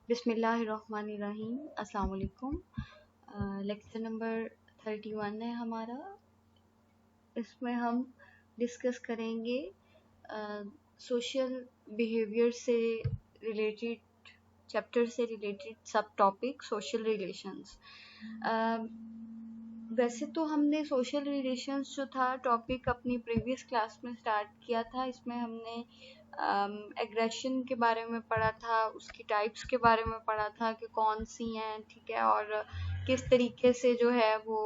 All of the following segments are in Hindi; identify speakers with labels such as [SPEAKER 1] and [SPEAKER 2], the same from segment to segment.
[SPEAKER 1] बिस्मिल्लाहिर्रहमानिर्रहीम। अस्सलाम वालेकुम। लेक्चर नंबर 31 है हमारा। इसमें हम डिस्कस करेंगे सोशल बिहेवियर से रिलेटेड चैप्टर से रिलेटेड सब टॉपिक सोशल रिलेशंस। वैसे तो हमने सोशल रिलेशंस जो था टॉपिक अपनी प्रीवियस क्लास में स्टार्ट किया था। इसमें हमने एग्रेशन के बारे में पढ़ा था, उसकी टाइप्स के बारे में पढ़ा था कि कौन सी हैं, ठीक है, और किस तरीके से जो है वो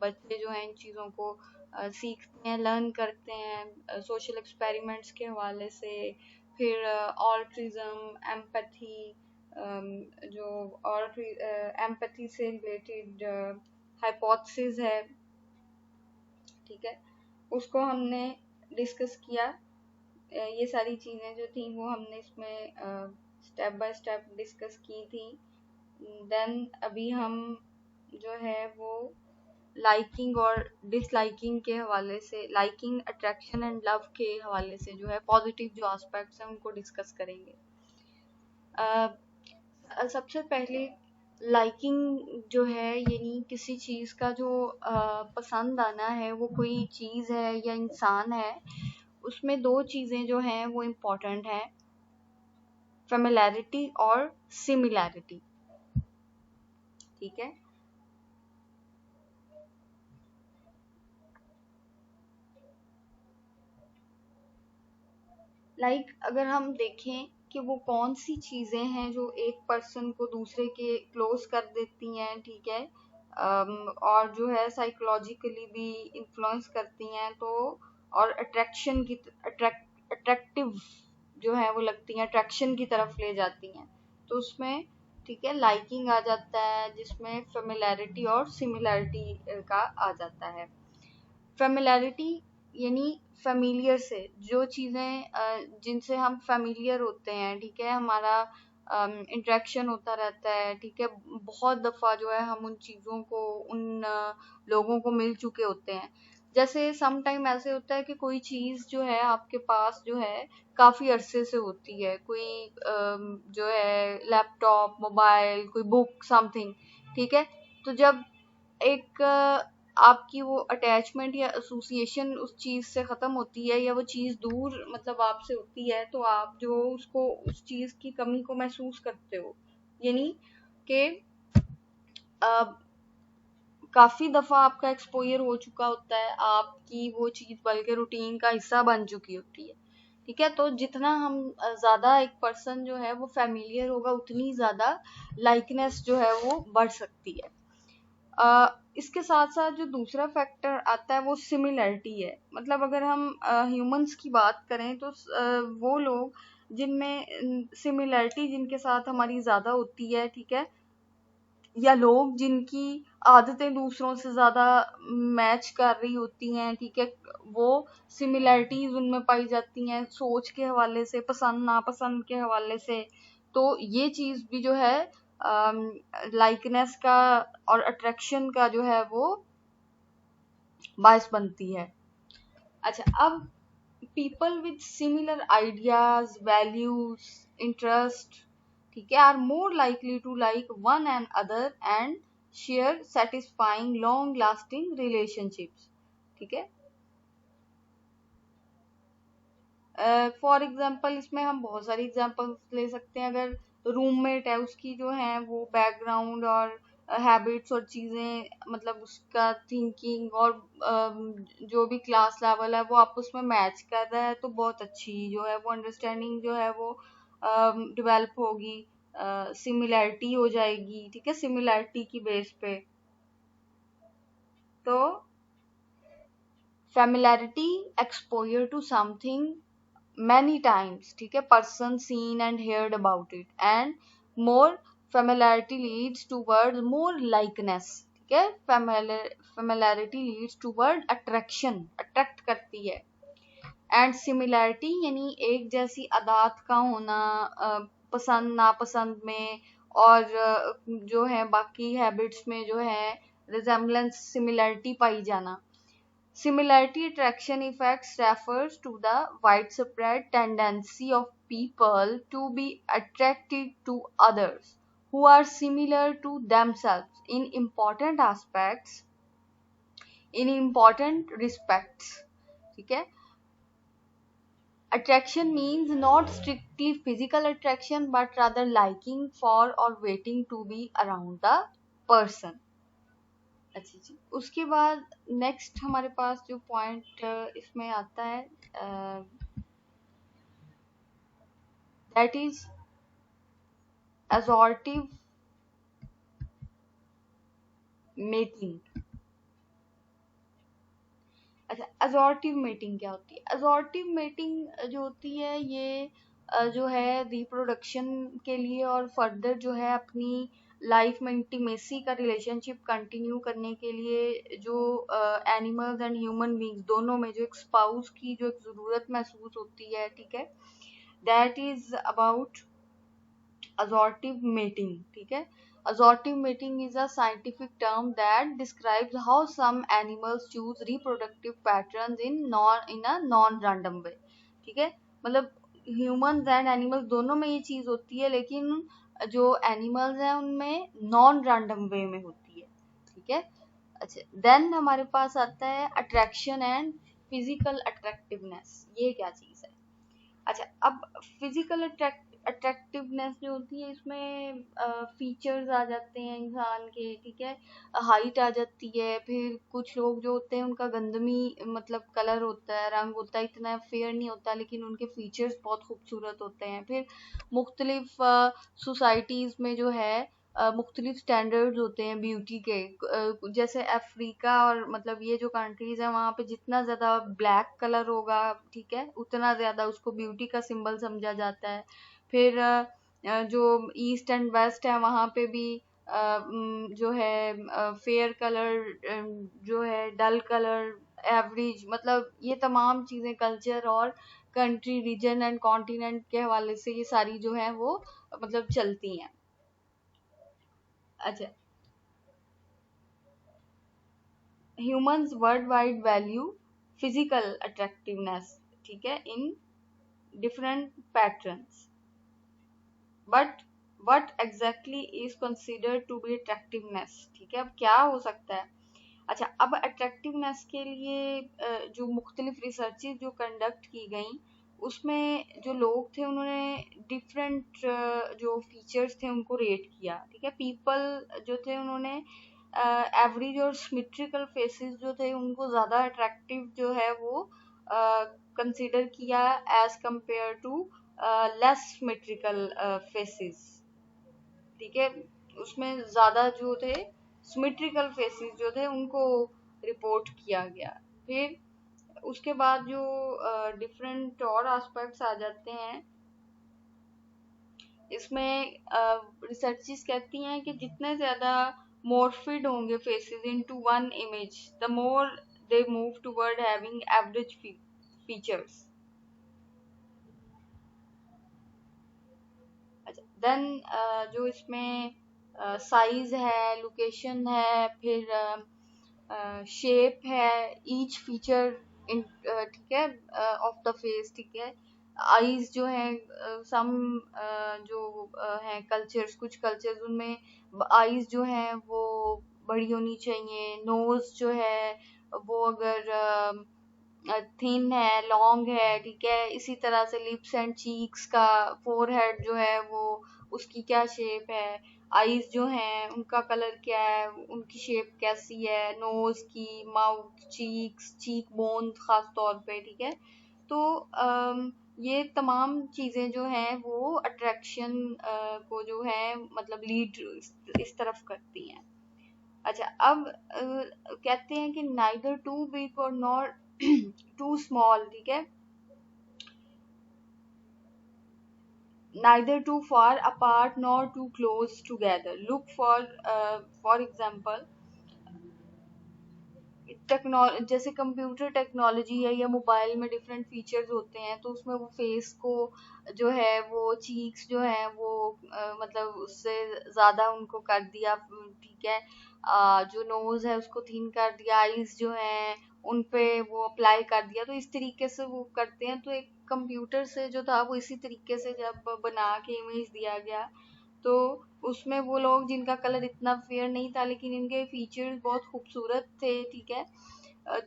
[SPEAKER 1] बच्चे जो हैं इन चीज़ों को सीखते हैं, लर्न करते हैं सोशल एक्सपेरिमेंट्स के हवाले से। फिर ऑल्ट्रिज्म, एम्पैथी, जो और एम्पैथी से रिलेटेड हाइपोथेसिस है, ठीक है, उसको हमने डिस्कस किया। ये सारी चीज़ें जो थी वो हमने इसमें स्टेप बाय स्टेप डिस्कस की थी। देन अभी हम जो है वो लाइकिंग और डिसलाइकिंग के हवाले से, लाइकिंग, अट्रैक्शन एंड लव के हवाले से जो है पॉजिटिव जो एस्पेक्ट्स हैं उनको डिस्कस करेंगे। सबसे पहले लाइकिंग जो है यानी किसी चीज़ का जो पसंद आना है, वो कोई चीज़ है या इंसान है, उसमें दो चीज़ें जो हैं वो इम्पोर्टेंट हैं, फेमिलैरिटी और सिमिलैरिटी, ठीक है। अगर हम देखें कि वो कौन सी चीज़ें हैं जो एक पर्सन को दूसरे के क्लोज कर देती हैं, ठीक है, और जो है साइकोलॉजिकली भी इन्फ्लुएंस करती हैं, तो और अट्रैक्शन की अट्रैक्टिव जो है वो लगती हैं, अट्रैक्शन की तरफ ले जाती हैं, तो उसमें ठीक है लाइकिंग आ जाता है, जिसमें फेमिलैरिटी और सिमिलैरिटी का आ जाता है। फेमिलैरिटी यानी फेमिलियर से, जो चीज़ें जिनसे हम फेमिलियर होते हैं, ठीक है, हमारा इंटरेक्शन होता रहता है, ठीक है, बहुत दफ़ा जो है हम उन चीज़ों को, उन लोगों को मिल चुके होते हैं। जैसे सम टाइम ऐसे होता है कि कोई चीज़ जो है आपके पास जो है काफ़ी अरसे से होती है, कोई जो है लैपटॉप, मोबाइल, कोई बुक, समथिंग, ठीक है, तो जब एक आपकी वो अटैचमेंट या एसोसिएशन उस चीज़ से ख़त्म होती है, या वो चीज़ दूर मतलब आपसे होती है, तो आप जो उसको, उस चीज़ की कमी को महसूस करते हो, यानी कि काफ़ी दफ़ा आपका एक्सपोजर हो चुका होता है, आपकी वो चीज़ बल्कि रूटीन का हिस्सा बन चुकी होती है, ठीक है। तो जितना हम ज़्यादा एक पर्सन जो है वो फेमिलियर होगा, उतनी ज़्यादा लाइकनेस जो है वो बढ़ सकती है। इसके साथ साथ जो दूसरा फैक्टर आता है वो सिमिलैरिटी है। मतलब अगर हम ह्यूमंस की बात करें तो वो लोग जिनमें सिमिलैरिटी जिनके साथ हमारी ज़्यादा होती है, ठीक है, या लोग जिनकी आदतें दूसरों से ज़्यादा मैच कर रही होती हैं, ठीक है, वो सिमिलैरिटीज उनमें पाई जाती हैं सोच के हवाले से, पसंद नापसंद के हवाले से। तो ये चीज़ भी जो है लाइकनेस का और अट्रैक्शन का जो है वो बायस बनती है। अच्छा, अब people with similar ideas, values, interest, ठीक है, are more likely to like one another and share satisfying long lasting relationships, ठीक है। फॉर एग्जाम्पल इसमें हम बहुत सारी एग्जाम्पल्स ले सकते हैं। अगर रूममेट है, उसकी जो है वो बैकग्राउंड और हैबिट्स और चीज़ें, मतलब उसका थिंकिंग और जो भी क्लास लेवल है वो आपस में मैच कर रहा है, तो बहुत अच्छी जो है वो अंडरस्टैंडिंग जो है वो डेवलप होगी, सिमिलैरिटी हो जाएगी, ठीक है, सिमिलैरिटी की बेस पे। तो familiarity, exposure to something many times, ठीक है, person seen and heard about it, and more familiarity leads toward more likeness, ठीक है, familiarity leads toward attraction, attract करती है, and similarity यानी एक जैसी आदत का होना, पसंद नापसंद में, और जो है बाकी हैबिट्स में जो है रिजेम्बलेंस, सिमिलैरिटी पाई जाना। Similarity attraction effects refers to the widespread tendency of people to be attracted to others who are similar to themselves in important respects. ठीक है. Attraction means not strictly physical attraction but rather liking for or waiting to be around the person. अच्छा जी. उसके बाद नेक्स्ट हमारे पास जो पॉइंट इसमें आता है दैट इज assortive mating. अच्छा, assortive mating क्या होती है? assortive mating जो होती है ये जो है रिप्रोडक्शन के लिए और फर्दर जो है अपनी लाइफ में इंटीमेसी का रिलेशनशिप कंटिन्यू करने के लिए जो एनिमल्स एंड ह्यूमन बींग्स दोनों में जो एक स्पाउस की जो एक ज़रूरत महसूस होती है, ठीक है, that is about assortive mating. ठीक है. Assortive mating is a scientific term that describes how some animals choose reproductive patterns in a non random way. ठीक है. मतलब ह्यूमंस एंड एनिमल्स दोनों में ये चीज होती है, लेकिन जो एनिमल्स हैं उनमें नॉन रैंडम वे में होती है. ठीक है. अच्छा, देन हमारे पास आता है अट्रैक्शन एंड फिजिकल अट्रैक्टिवनेस. ये क्या चीज है? अच्छा, अब फिजिकल अट्रैक्टिवनेस जो होती है इसमें फीचर्स आ जाते हैं इंसान के. ठीक है. हाइट आ जाती है. फिर कुछ लोग जो होते हैं उनका गंदमी मतलब कलर होता है, रंग होता है, इतना फेयर नहीं होता, लेकिन उनके फीचर्स बहुत खूबसूरत होते हैं. फिर मुख्तलिफ सोसाइटीज में जो है मुख्तलिफ स्टैंडर्ड्स होते हैं ब्यूटी के. जैसे अफ्रीका और मतलब ये जो कंट्रीज है वहाँ पे जितना ज्यादा ब्लैक कलर होगा, ठीक है, उतना ज्यादा उसको ब्यूटी का सिंबल समझा जाता है. फिर जो ईस्ट एंड वेस्ट है वहाँ पे भी जो है फेयर कलर, जो है डल कलर, एवरेज, मतलब ये तमाम चीजें कल्चर और कंट्री, रीजन एंड कॉन्टिनेंट के हवाले से ये सारी जो है वो मतलब चलती हैं. अच्छा, humans worldwide value physical attractiveness, ठीक है, in different patterns, but what exactly is considered to be attractiveness. ठीक है. अब क्या हो सकता है? अच्छा, अब अट्रैक्टिवनेस के लिए जो मुख्तलिफ रिसर्चेज जो कंडक्ट की गई उसमें जो लोग थे उन्होंने डिफरेंट जो फीचर्स थे उनको रेट किया. ठीक है. पीपल जो थे उन्होंने एवरेज और सिमेट्रिकल फेसेस जो थे उनको ज़्यादा अट्रैक्टिव जो है वो कंसिडर किया as compare to less symmetrical faces. ठीक है. उसमें ज़्यादा जो थे सिमेट्रिकल फेसेस जो थे उनको रिपोर्ट किया गया. फिर उसके बाद जो डिफरेंट और एस्पेक्ट्स आ जाते हैं इसमें रिसर्चेस कहती हैं कि जितने ज्यादा मोर्फिड होंगे faces into one image the more they move toward having average features. अच्छा, देन जो इसमें साइज है, लोकेशन है, फिर शेप है, ईच फीचर इन, ठीक है, ऑफ द फेस. ठीक है. आईज जो है सम जो हैं कल्चर्स, कुछ कल्चर्स उनमें आईज जो हैं वो बड़ी होनी चाहिए. नोज जो है वो अगर थिन है, लॉन्ग है, ठीक है. इसी तरह से लिप्स एंड चीक्स का, फोरहेड जो है वो उसकी क्या शेप है, आईज जो हैं उनका कलर क्या है, उनकी शेप कैसी है, नोज की, माउथ, चीक्स, चीक बोन खास तौर पे. ठीक है. तो ये तमाम चीजें जो हैं वो अट्रैक्शन को जो है मतलब लीड इस तरफ करती हैं. अच्छा, अब कहते हैं कि नाइदर टू बिग और नॉट टू स्मॉल. ठीक है. neither too far apart nor too close together. Look for example, जैसे कंप्यूटर टेक्नोलॉजी है या मोबाइल में डिफरेंट फीचर्स होते हैं, तो उसमें वो फेस को जो है वो चीक्स जो है वो मतलब उससे ज़्यादा उनको कर दिया, ठीक है। जो नोज है उसको थिन कर दिया, आईज जो है उन पे वो अप्लाई कर दिया, तो इस तरीके से वो करते हैं। तो एक कंप्यूटर से जो था वो इसी तरीके से जब बना के इमेज दिया गया, तो उसमें वो लोग जिनका कलर इतना फेयर नहीं था लेकिन इनके फीचर्स बहुत खूबसूरत थे, ठीक है,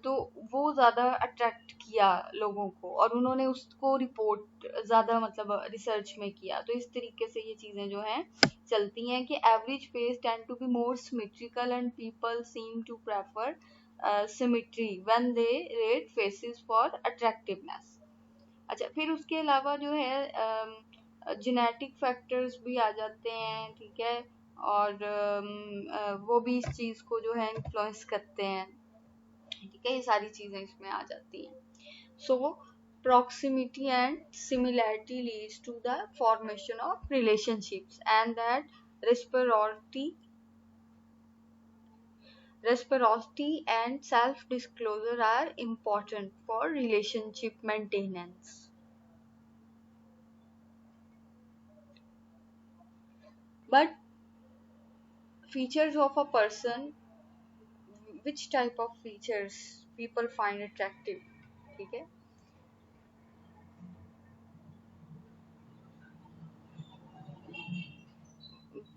[SPEAKER 1] तो वो ज्यादा अट्रैक्ट किया लोगों को और उन्होंने उसको रिपोर्ट ज्यादा मतलब रिसर्च में किया। तो इस तरीके से ये चीजें जो हैं चलती हैं कि average face tend to be more symmetrical and people seem to prefer symmetry when they rate faces for attractiveness. अच्छा, फिर उसके अलावा जो है जेनेटिक फैक्टर्स भी आ जाते हैं, ठीक है, और वो भी इस चीज को जो है इन्फ्लुएंस करते हैं, ठीक है, ये सारी चीजें इसमें आ जाती हैं। सो proximity and similarity leads to the formation of relationships, and that reciprocity reciprocity and self disclosure are important for relationship maintenance. But features of a person, which type of features people find attractive, ठीक है।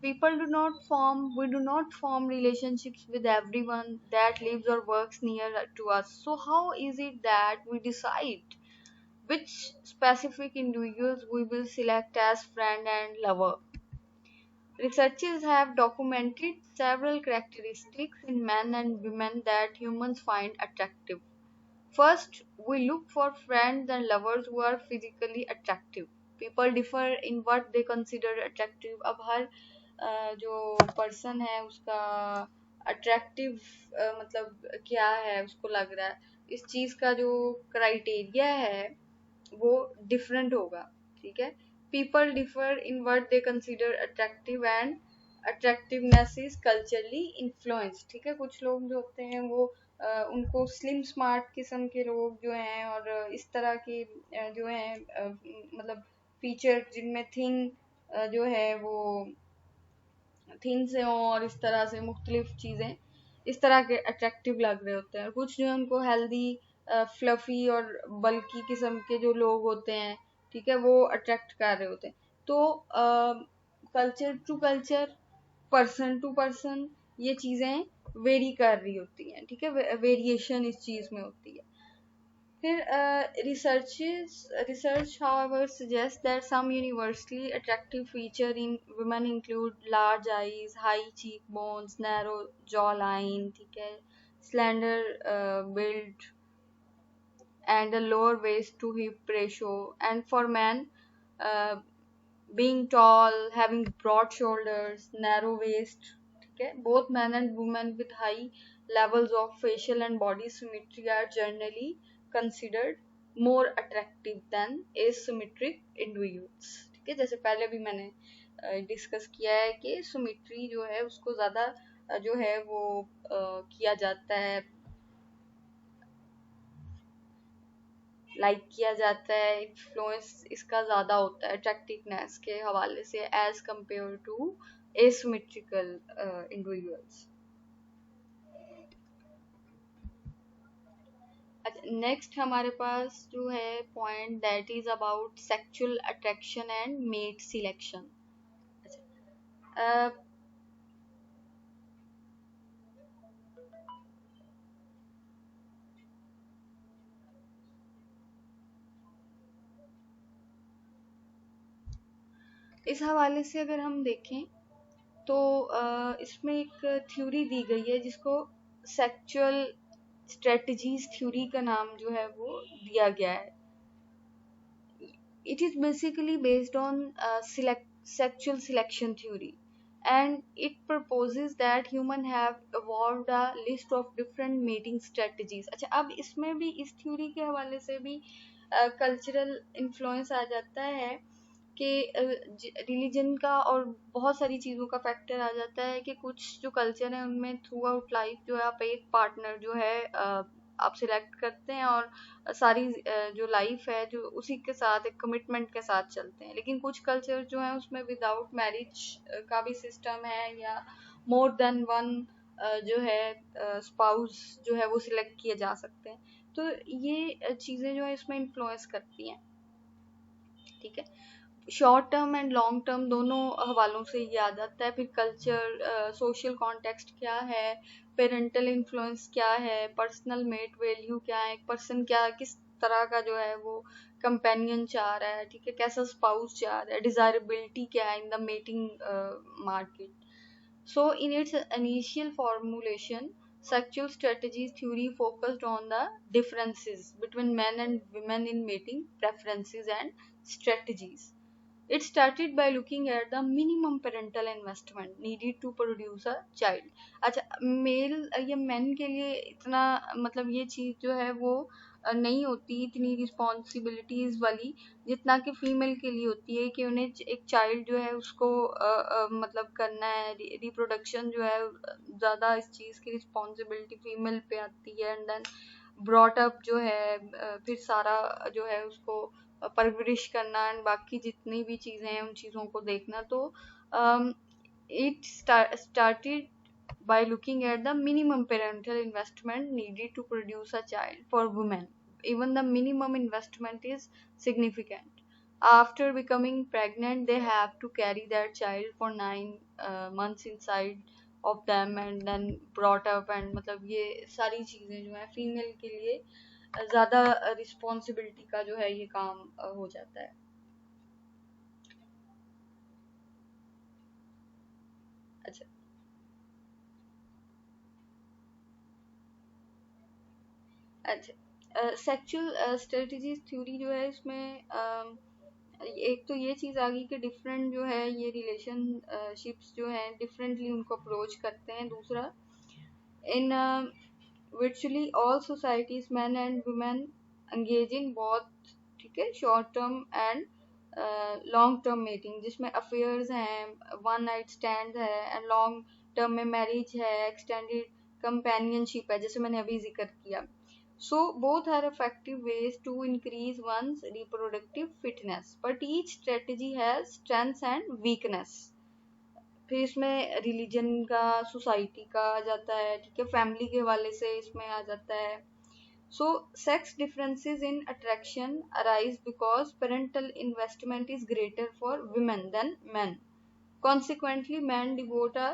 [SPEAKER 1] We do not form relationships with everyone that lives or works near to us. So how is it that we decide which specific individuals we will select as friend and lover? Researchers have documented several characteristics in men and women that humans find attractive. First, we look for friends and lovers who are physically attractive. People differ in what they consider attractive. अब हर जो पर्सन है उसका अट्रैक्टिव मतलब क्या है उसको लग रहा है, इस चीज का जो क्राइटेरिया है वो डिफरेंट होगा, ठीक है। People differ in what they consider attractive and attractiveness is culturally influence, ठीक है। कुछ लोग जो होते हैं वो उनको स्लिम स्मार्ट किस्म के लोग जो हैं और इस तरह के जो हैं मतलब फीचर जिनमें थिंग जो है वो थिन से हों और इस तरह से मुख्तलिफ चीज़ें इस तरह के अट्रैक्टिव लग रहे होते हैं। और कुछ जो है उनको हेल्दी फ्लफी और बल्की किस्म के जो लोग होते हैं, ठीक है, वो अट्रैक्ट कर रहे होते हैं। तो culture to culture, person to person ये चीज़ें वेरी कर रही होती हैं, ठीक है, वेरिएशन इस चीज़ में होती है। फिर research however suggests that some universally attractive feature in women include large eyes, high cheekbones, narrow jawline, ठीक है, slender build and a lower waist to hip ratio. And for men, uh, being tall, having broad shoulders, narrow waist, ठीक है, both men and women with high levels of facial and body symmetry are generally considered more attractive than asymmetric individuals, ठीक है। जैसे पहले भी मैंने डिस्कस किया है कि सिमेट्री जो है उसको ज्यादा जो है वो किया जाता है, लाइक किया जाता है, इन्फ्लुएंस इसका ज्यादा होता है अट्रैक्टिवनेस के हवाले से as compare to asymmetrical individuals. अच्छा, नेक्स्ट हमारे पास जो है point that is about sexual attraction and mate selection. अच्छा, इस हवाले से अगर हम देखें तो इसमें एक थ्योरी दी गई है जिसको सेक्सुअल स्ट्रेटजीज थ्योरी का नाम जो है वो दिया गया है। It is basically based on sexual selection theory, and it proposes that humans have evolved a list of different mating strategies. अच्छा, अब इसमें भी इस थ्योरी के हवाले से भी कल्चरल इन्फ्लुएंस आ जाता है कि रिलीजन का और बहुत सारी चीज़ों का फैक्टर आ जाता है कि कुछ जो कल्चर है उनमें थ्रू आउट लाइफ जो है आप एक पार्टनर जो है आप सिलेक्ट करते हैं और सारी जो लाइफ है जो उसी के साथ एक कमिटमेंट के साथ चलते हैं, लेकिन कुछ कल्चर जो है उसमें विदाउट मैरिज का भी सिस्टम है या मोर देन वन जो है स्पाउस जो है वो सिलेक्ट किए जा सकते हैं। तो ये चीज़ें जो है इसमें इन्फ्लुएंस करती हैं, ठीक है। Short term and long term दोनों हवालों से ये आ जाता है। फिर कल्चर, सोशल कॉन्टेक्स्ट क्या है, पेरेंटल इन्फ्लुएंस क्या है, पर्सनल मेट वैल्यू क्या है, एक पर्सन क्या किस तरह का जो है वो कंपेनियन चाह रहा है, ठीक है, कैसा स्पाउस चाह रहा है, डिजायरेबिलिटी क्या है in the mating market. So, in its initial formulation, sexual strategies theory focused on the differences between men and women in mating preferences and strategies. It started by looking at the minimum parental investment needed to produce a child. अच्छा, मेल या मेन के लिए इतना मतलब ये चीज जो है वो नहीं होती इतनी रिस्पॉन्सिबिलिटीज वाली जितना कि फीमेल के लिए होती है कि उन्हें एक चाइल्ड जो है उसको मतलब करना है, रिप्रोडक्शन जो है ज्यादा इस चीज की रिस्पॉन्सिबिलिटी फीमेल पे आती है। एंड देन ब्रॉट अप जो है फिर सारा जो है उसको परवरिश करना एंड बाकी जितनी भी चीजें हैं उन चीजों को देखना। तो it started by looking at the minimum parental investment needed to produce a child for women. Even the minimum investment is significant. After becoming pregnant, they have to carry their child for 9 months inside of them and then brought up and मतलब ये सारी चीजें जो है फीमेल के लिए ज्यादा रिस्पॉन्सिबिलिटी का जो है ये काम हो जाता है। अच्छा, अच्छा, सेक्सुअल स्ट्रेटजीज थ्योरी जो है इसमें एक तो ये चीज आ गई कि डिफरेंट जो है ये रिलेशनशिप्स जो है डिफरेंटली उनको अप्रोच करते हैं। दूसरा, इन virtually all societies men and women engage in both, ठीक है, short term and long term meeting जिसमें अफेयर्स हैं, वन नाइट स्टैंड है एंड लॉन्ग टर्म में मैरिज है, एक्सटेंडेड कंपेनियनशिप है जैसे मैंने अभी जिक्र किया। So both are effective ways to increase one's reproductive fitness, but each strategy has strengths and weakness. फिर इसमें रिलीजन का, सोसाइटी का आ जाता है, ठीक है, फैमिली के हवाले से इसमें आ जाता है। So sex differences in attraction arise because parental investment is greater for women than men. Consequently, men devote a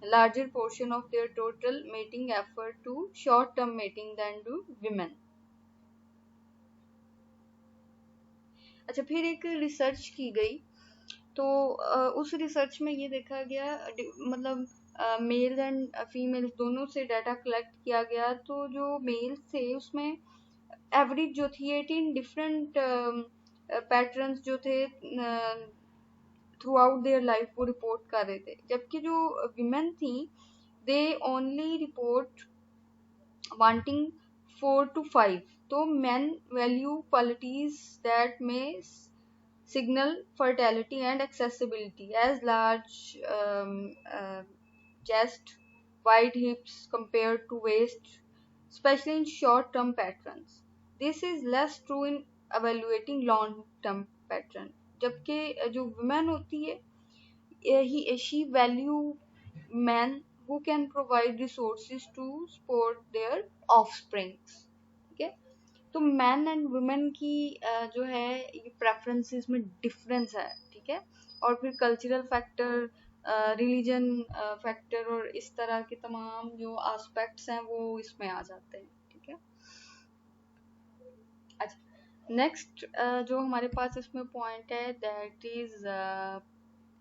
[SPEAKER 1] larger portion of their total mating effort to short-term mating than do women. अच्छा, फिर एक रिसर्च की गई तो उस रिसर्च में ये देखा गया मतलब मेल एंड फीमेल दोनों से डाटा कलेक्ट किया गया। तो जो मेल थे उसमें एवरेज जो थी 18 डिफरेंट पैटर्न्स जो थे थ्रू आउट देयर लाइफ वो रिपोर्ट कर रहे थे, जबकि जो विमेन थी they only report wanting 4 to 5। तो मेन वैल्यू क्वालिटीज दैट में signal fertility and accessibility as large chest, wide hips compared to waist, especially in short term patterns. This is less true in evaluating long term pattern। जबकि जो women होती है she value men who can provide resources to support their offspring, ठीक है। तो मैन एंड वुमेन की जो है ये प्रेफरेंसेस में डिफरेंस है, ठीक है। और फिर कल्चरल फैक्टर, रिलीजन फैक्टर और इस तरह के तमाम जो एस्पेक्ट्स हैं वो इसमें आ जाते हैं, ठीक है। अच्छा, नेक्स्ट जो हमारे पास इसमें पॉइंट है दैट इज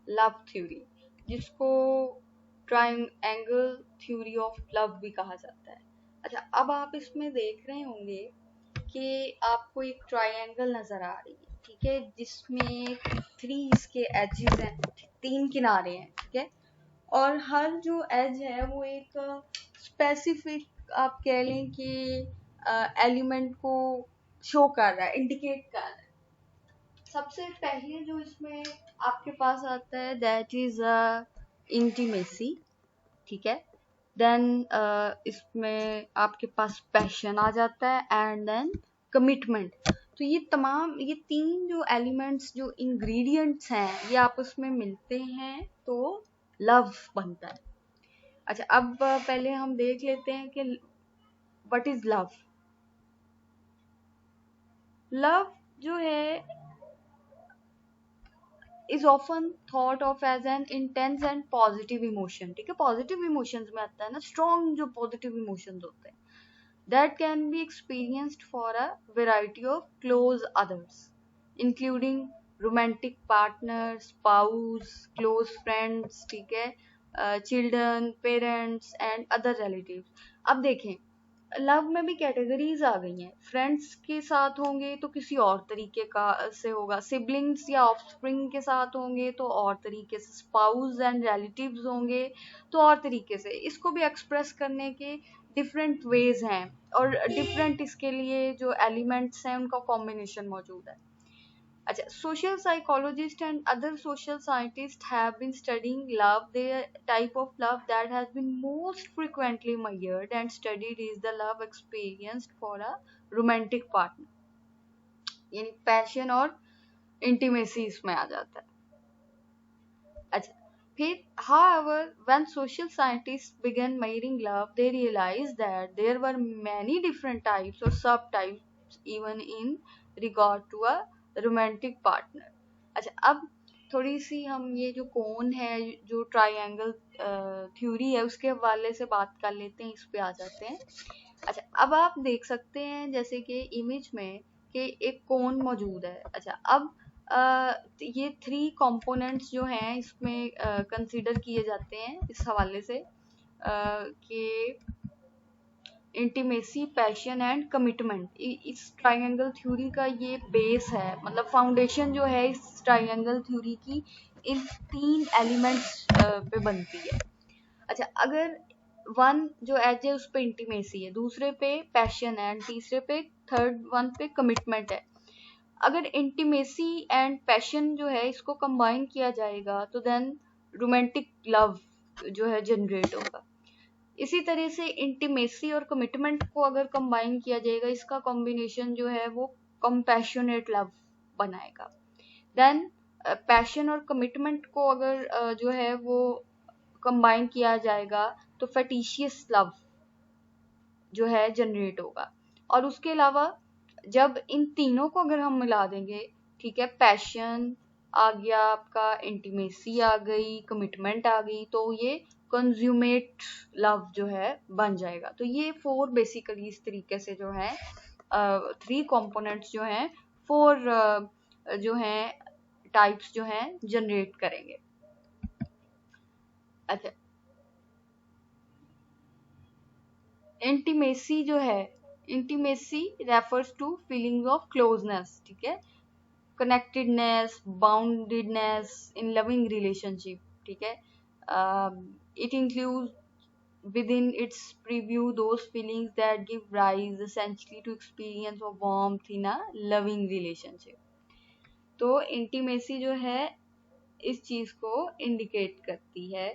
[SPEAKER 1] लव थ्योरी, जिसको ट्रायंगल थ्योरी ऑफ लव भी कहा जाता है। अच्छा, अब आप इसमें देख रहे होंगे कि आपको एक ट्रायंगल नजर आ रही है, ठीक है, जिसमें 3 इसके एजेस हैं, 3 किनारे हैं, ठीक है। और हर जो एज है वो एक स्पेसिफिक आप कह लें कि एलिमेंट को शो कर रहा है, इंडिकेट कर रहा है। सबसे पहले जो इसमें आपके पास आता है दैट इज इंटीमेसी, ठीक है। देन इसमें आपके पास पैशन आ जाता है एंड देन कमिटमेंट। तो ये तमाम, ये तीन जो एलिमेंट्स, जो इंग्रेडिएंट्स हैं, ये आपस में मिलते हैं तो लव बनता है। अच्छा, अब पहले हम देख लेते हैं कि व्हाट इज लव। लव जो है is often thought of as an intense and positive emotion, ठीक है। पॉजिटिव इमोशंस में आता है ना, स्ट्रॉन्ग जो पॉजिटिव इमोशंस होते हैं, that can be experienced for a variety of close others, including romantic partners, spouse, close friends, ठीक है, children, parents and other relatives। अब देखें, लव में भी कैटेगरीज आ गई हैं। फ्रेंड्स के साथ होंगे तो किसी और तरीके का से होगा, सिबलिंग्स या ऑफस्प्रिंग के साथ होंगे तो और तरीके से, स्पाउस एंड रिलेटिव्स होंगे तो और तरीके से। इसको भी एक्सप्रेस करने के डिफरेंट वेज हैं और डिफरेंट इसके लिए जो एलिमेंट्स हैं उनका कॉम्बिनेशन मौजूद है। अच्छा, social psychologists and other social scientists have been studying love. The type of love that has been most frequently measured and studied is the love experienced for a romantic partner, यानी पैशन और इंटीमेसी इसमें आ जाता है। अच्छा, फिर however, when social scientists began measuring love, they realized that there were many different types or subtypes even in regard to a romantic partner। अच्छा, अब थोड़ी सी हम ये जो कोन है, जो ट्राइंगल थ्योरी है, उसके हवाले से बात कर लेते हैं, इस पे आ जाते हैं। अच्छा, अब आप देख सकते हैं जैसे कि इमेज में कि एक कोन मौजूद है। अच्छा, अब ये थ्री कंपोनेंट्स जो हैं इसमें कंसीडर किए जाते हैं इस हवाले से कि इंटीमेसी, पैशन एंड कमिटमेंट। इस ट्राइंगल थ्योरी का ये बेस है, मतलब फाउंडेशन जो है इस ट्राइंगल थ्योरी की इन तीन एलिमेंट्स पे बनती है। अच्छा, अगर वन जो एज है उस पे इंटीमेसी है, दूसरे पे पैशन है एंड तीसरे पे, थर्ड वन पे कमिटमेंट है। अगर इंटीमेसी एंड पैशन जो है इसको कंबाइन किया जाएगा तो देन रोमांटिक लव जो है जनरेट होगा। इसी तरह से इंटीमेसी और कमिटमेंट को अगर कंबाइन किया जाएगा, इसका कॉम्बिनेशन जो है वो कंपैशनेट लव बनाएगा। देन पैशन और कमिटमेंट को अगर जो है वो कंबाइन किया जाएगा तो फेटिशियस लव जो है जनरेट होगा। और उसके अलावा जब इन तीनों को अगर हम मिला देंगे, ठीक है, पैशन आ गया आपका, इंटीमेसी आ गई, कमिटमेंट आ गई, तो ये कंज्यूमेट लव जो है बन जाएगा। तो ये फोर बेसिकली इस तरीके से जो है थ्री कंपोनेंट्स जो हैं, फोर जो हैं टाइप्स जो हैं जनरेट करेंगे। अच्छा, इंटीमेसी जो है, intimacy refers to feelings of closeness, ठीक है, connectedness, boundedness in loving relationship, ठीक है। It includes within its preview those feelings that give rise essentially to experience of warmth in a loving relationship। तो इंटीमेसी जो है इस चीज को इंडिकेट करती है,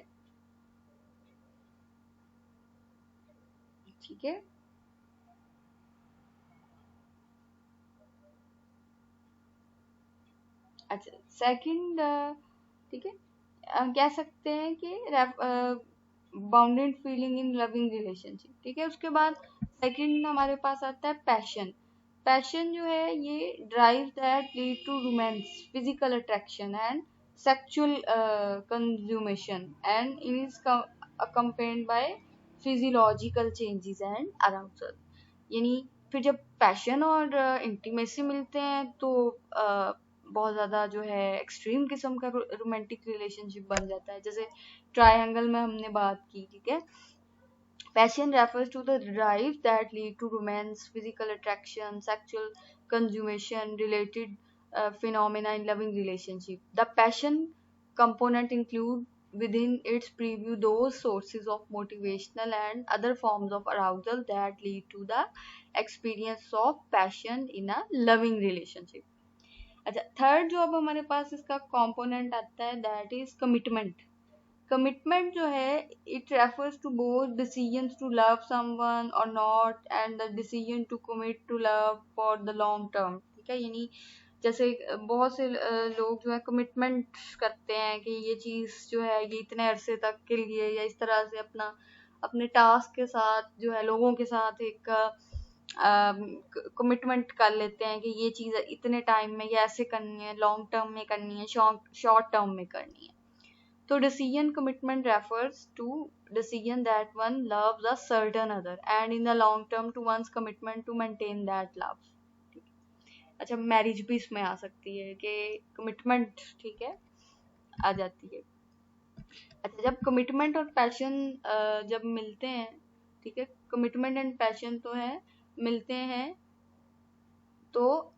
[SPEAKER 1] ठीक है। अच्छा, सेकंड, ठीक है, कह सकते हैं कि bounded feeling in loving relationship, ठीक है। उसके बाद सेकंड हमारे पास आता है पैशन। पैशन जो है ये drive that lead to romance, physical attraction and sexual consummation and is accompanied by physiological changes and arousal। यानी फिर जब पैशन और इंटीमेसी मिलते हैं तो बहुत ज्यादा जो है एक्सट्रीम किस्म का रोमांटिक रिलेशनशिप बन जाता है। जैसे ट्रायंगल में हमने बात की, ठीक है। Passion refers to the drive that lead to romance, physical attraction, sexual consummation related phenomena in loving relationship। The passion component include within its preview those sources of motivational and other forms of arousal that lead to the experience of passion in a loving relationship। अच्छा, थर्ड जो अब हमारे पास इसका कंपोनेंट आता है दैट इज कमिटमेंट। कमिटमेंट जो है it refers to both decisions to love someone और not and the decision to commit to love for the long term. ठीक है, यानी जैसे बहुत से लोग जो है कमिटमेंट करते हैं कि ये चीज जो है ये इतने अरसे तक के लिए, या इस तरह से अपना अपने टास्क के साथ जो है लोगों के साथ एक कमिटमेंट कर लेते हैं कि ये चीज इतने टाइम में ये ऐसे करनी है, लॉन्ग टर्म में करनी है, शॉर्ट टर्म में करनी है। तो decision commitment refers to decision that one loves a certain other and in the long term to one's commitment to maintain that love। अच्छा, मैरिज भी इसमें आ सकती है कि कमिटमेंट, ठीक है, आ जाती है। अच्छा, जब कमिटमेंट और पैशन जब मिलते हैं, ठीक है, कमिटमेंट एंड पैशन तो है मिलते हैं, तो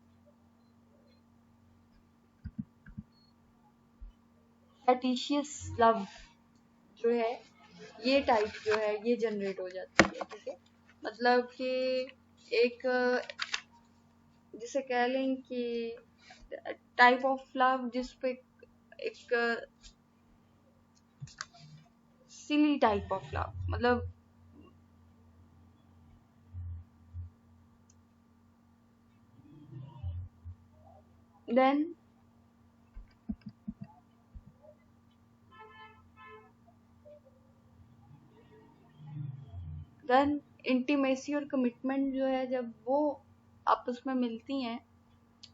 [SPEAKER 1] फैटिशियस लव जो है ये टाइप जो है ये जनरेट हो जाती है। ठीक है, मतलब कि एक जिसे कह लें कि टाइप ऑफ लव जिस पे एक सिली टाइप ऑफ लव, मतलब देन देन इंटीमेसी और कमिटमेंट जो है जब वो आपस में मिलती हैं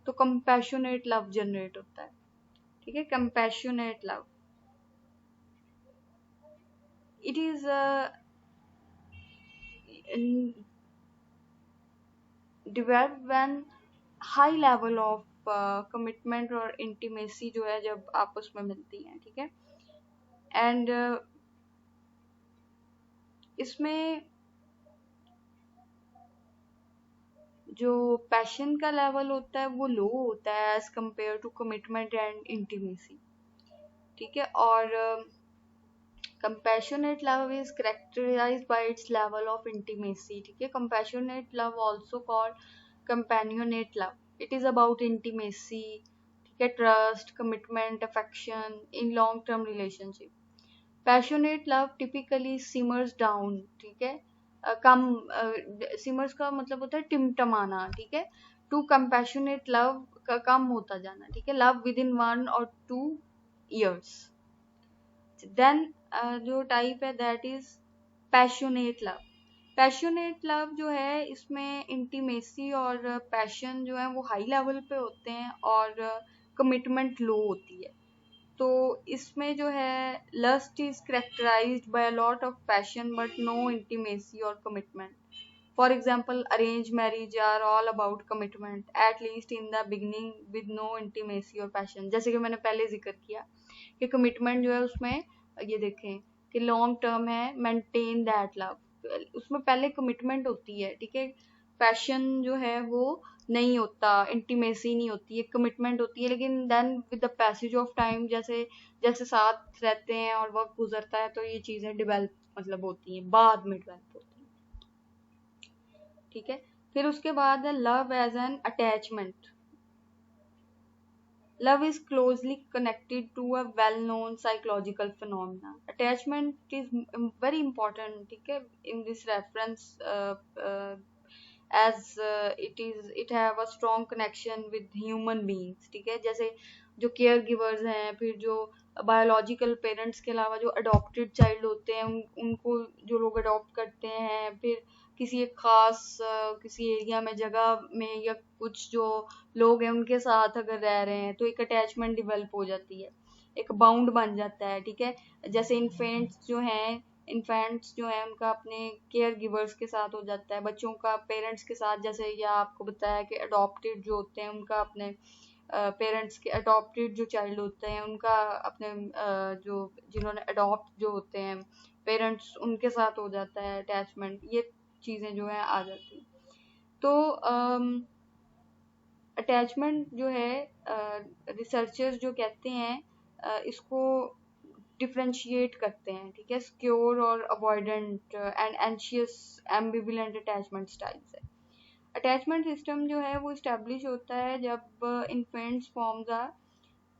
[SPEAKER 1] तो कंपैशनेट लव जनरेट होता है। ठीक है, compassionate love it is develop when high level of commitment और इंटीमेसी जो है जब आपस में मिलती हैं। ठीक है, एंड इसमें जो पैशन का लेवल होता है वो लो होता है as compare to commitment and intimacy. ठीक है, और compassionate love is characterized by its level of intimacy। ठीक है, compassionate love also called companionate love, it is about intimacy, ठीक है, trust, commitment, affection in long term relationship। Passionate love typically simmers down. ठीक है, कम सिमर्स का मतलब होता है टिमटमाना। ठीक है, टू कंपैशनेट लव का कम होता जाना। ठीक है, love within 1 or 2 years। Then जो टाइप है that is passionate love. Passionate love जो है इसमें इंटीमेसी और पैशन जो है वो हाई लेवल पे होते हैं और कमिटमेंट लो होती है। तो इसमें जो है lust is characterized by a lot of passion but no intimacy और commitment. For example arrange marriage are all about commitment at least in the beginning with no intimacy और पैशन। जैसे कि मैंने पहले जिक्र किया कि कमिटमेंट जो है उसमें ये देखें कि लॉन्ग टर्म है, मेंटेन दैट लव, उसमें पहले कमिटमेंट होती है। ठीक है, पैशन जो है वो नहीं होता, इंटीमेसी नहीं होती है, कमिटमेंट होती है, लेकिन then with the passage of time जैसे जैसे साथ रहते हैं और वक्त गुजरता है तो ये चीजें डिवेल्प मतलब होती हैं, बाद में डिवेल्प होती हैं। ठीक है, फिर उसके बाद है love as an attachment. Love is closely connected to a well-known psychological phenomena. Attachment is very important, ठीक है, in this reference as it have a strong connection with human beings। ठीक है, जैसे जो केयर गिवर्स हैं, फिर जो बायोलॉजिकल पेरेंट्स के अलावा जो अडॉप्टेड चाइल्ड होते हैं उनको जो लोग अडॉप्ट करते हैं, फिर किसी एक खास किसी एरिया में जगह में या कुछ जो लोग हैं उनके साथ अगर रह रहे हैं तो एक अटैचमेंट डिवेल्प हो जाती है, एक बाउंड बन जाता है। ठीक है, जैसे इन्फेंट्स जो है उनका अपने केयर गिवर्स के साथ हो जाता है, बच्चों का पेरेंट्स के साथ, जैसे या आपको बताया कि अडॉप्टेड जो होते हैं उनका अपने पेरेंट्स के, अडॉप्टेड जो चाइल्ड होते हैं उनका अपने जो जिन्होंने अडॉप्ट जो होते हैं पेरेंट्स उनके साथ हो जाता है अटैचमेंट। ये चीजें जो है आ जाती हैं। तो अटैचमेंट जो है रिसर्चर्स जो कहते हैं इसको डिफरेंशिएट करते हैं। ठीक है, सिक्योर और avoidant and anxious ambivalent attachment styles है। अटैचमेंट सिस्टम जो है वो इस्टेब्लिश होता है जब infants forms a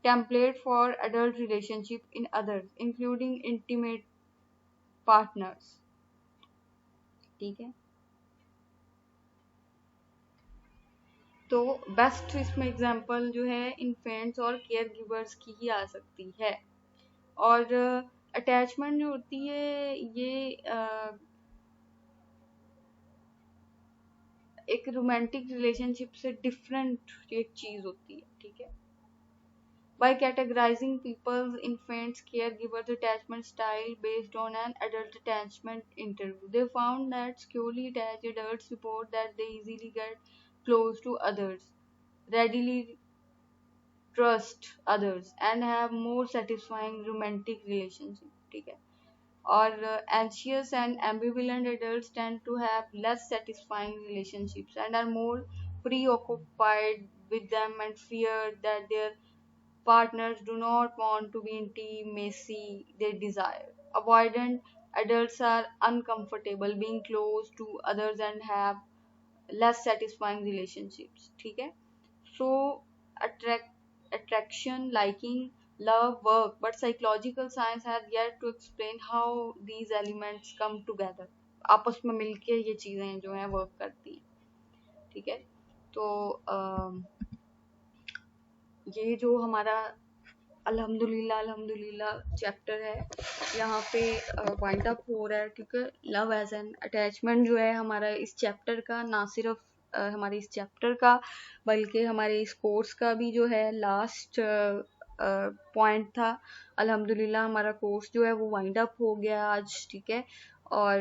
[SPEAKER 1] template for adult relationship in others including intimate partners. ठीक है, तो बेस्ट इसमें एग्जांपल जो है इन्फेंट्स और केयर गिवर्स की ही आ सकती है। और अटैचमेंट जो होती है ये एक रोमांटिक रिलेशनशिप से डिफरेंट एक चीज होती है। ठीक है, by categorizing people's infants caregivers attachment style based on an adult attachment interview, they found that securely attached adults report that they easily get close to others, readily trust others, and have more satisfying romantic relationships. ठीक है, और anxious and ambivalent adults tend to have less satisfying relationships and are more preoccupied with them and fear that their partners do not want to be intimacy they desire. Avoidant adults are uncomfortable being close to others and have less satisfying relationships. ठीक है, so attraction, liking, love work, but psychological science has yet to explain how these elements come together. आपस में मिलके ये चीजें जो हैं वर्क करती हैं। ठीक है, तो ये जो हमारा अल्हम्दुलिल्लाह अल्हम्दुलिल्लाह चैप्टर है यहाँ पे वाइंड अप हो रहा है। ठीक है, लव एज एन अटैचमेंट जो है हमारा इस चैप्टर का, ना सिर्फ हमारे इस चैप्टर का बल्कि हमारे इस कोर्स का भी जो है लास्ट पॉइंट था। अल्हम्दुलिल्लाह हमारा कोर्स जो है वो वाइंड अप हो गया आज। ठीक है, और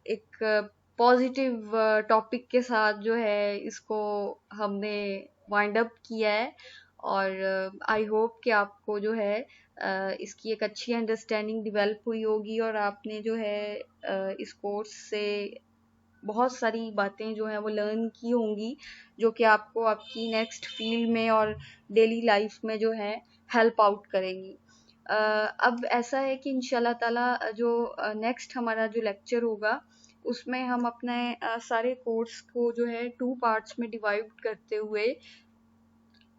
[SPEAKER 1] एक पॉजिटिव टॉपिक के साथ जो है इसको हमने वाइंड अप किया है। और आई होप कि आपको जो है इसकी एक अच्छी अंडरस्टैंडिंग डेवलप हुई होगी और आपने जो है इस कोर्स से बहुत सारी बातें जो हैं वो लर्न की होंगी जो कि आपको आपकी नेक्स्ट फील्ड में और डेली लाइफ में जो है हेल्प आउट करेंगी। अब ऐसा है कि इंशाल्लाह ताला जो नेक्स्ट हमारा जो लेक्चर होगा उसमें हम अपने सारे कोर्स को जो है 2 पार्ट्स में डिवाइड करते हुए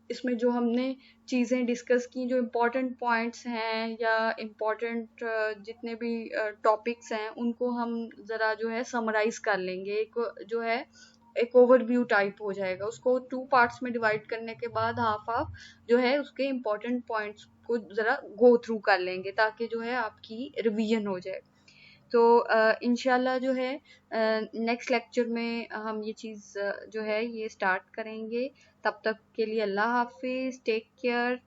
[SPEAKER 1] इसमें जो हमने चीज़ें डिस्कस की, जो इम्पोर्टेंट पॉइंट्स हैं या इम्पोर्टेंट जितने भी टॉपिक्स हैं उनको हम ज़रा जो है समराइज कर लेंगे। एक जो है एक ओवरव्यू टाइप हो जाएगा। उसको 2 पार्ट्स में डिवाइड करने के बाद हाफ हाफ जो है उसके इम्पोर्टेंट पॉइंट्स को ज़रा गो थ्रू कर लेंगे ताकि जो है आपकी रिवीजन हो जाए। तो इंशाल्लाह जो है नेक्स्ट लेक्चर में हम ये चीज़ जो है ये स्टार्ट करेंगे। तब तक के लिए अल्लाह हाफिज़, टेक केयर।